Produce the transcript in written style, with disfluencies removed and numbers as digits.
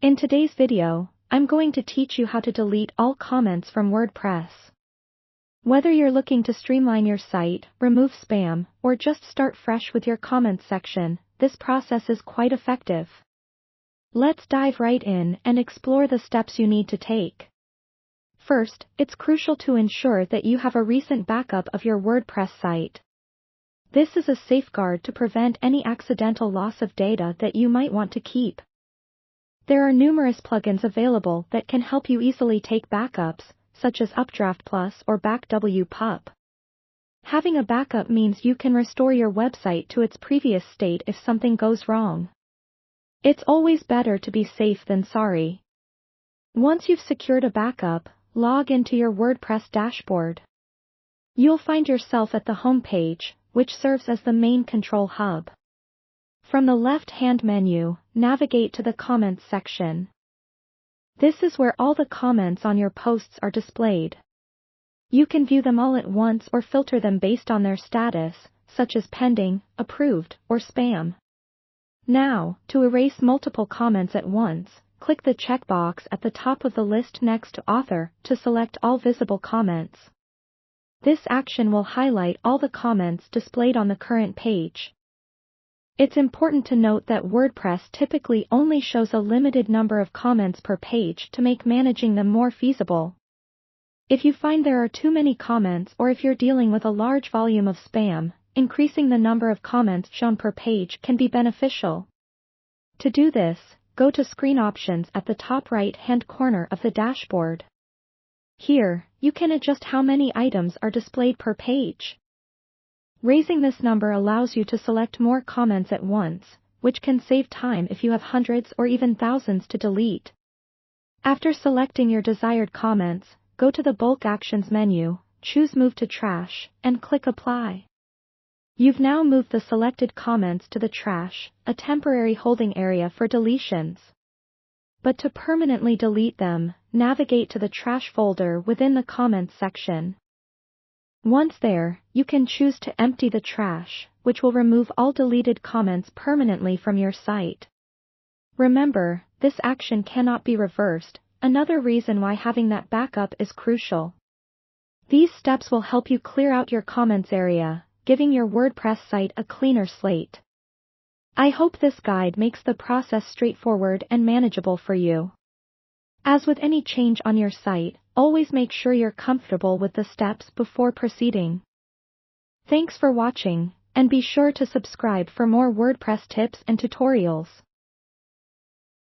In today's video, I'm going to teach you how to delete all comments from WordPress. Whether you're looking to streamline your site, remove spam, or just start fresh with your comments section, this process is quite effective. Let's dive right in and explore the steps you need to take. First, it's crucial to ensure that you have a recent backup of your WordPress site. This is a safeguard to prevent any accidental loss of data that you might want to keep. There are numerous plugins available that can help you easily take backups, such as Updraft Plus or BackWPup. Having a backup means you can restore your website to its previous state if something goes wrong. It's always better to be safe than sorry. Once you've secured a backup, log into your WordPress dashboard. You'll find yourself at the home page, which serves as the main control hub. From the left-hand menu, navigate to the Comments section. This is where all the comments on your posts are displayed. You can view them all at once or filter them based on their status, such as pending, approved, or spam. Now, to erase multiple comments at once, click the checkbox at the top of the list next to Author to select all visible comments. This action will highlight all the comments displayed on the current page. It's important to note that WordPress typically only shows a limited number of comments per page to make managing them more feasible. If you find there are too many comments or if you're dealing with a large volume of spam, increasing the number of comments shown per page can be beneficial. To do this, go to Screen Options at the top right-hand corner of the dashboard. Here, you can adjust how many items are displayed per page. Raising this number allows you to select more comments at once, which can save time if you have hundreds or even thousands to delete. After selecting your desired comments, go to the Bulk Actions menu, choose Move to Trash, and click Apply. You've now moved the selected comments to the trash, a temporary holding area for deletions. But to permanently delete them, navigate to the Trash folder within the Comments section. Once there, you can choose to empty the trash, which will remove all deleted comments permanently from your site. Remember, this action cannot be reversed, another reason why having that backup is crucial. These steps will help you clear out your comments area, giving your WordPress site a cleaner slate. I hope this guide makes the process straightforward and manageable for you. As with any change on your site, always make sure you're comfortable with the steps before proceeding. Thanks for watching, and be sure to subscribe for more WordPress tips and tutorials.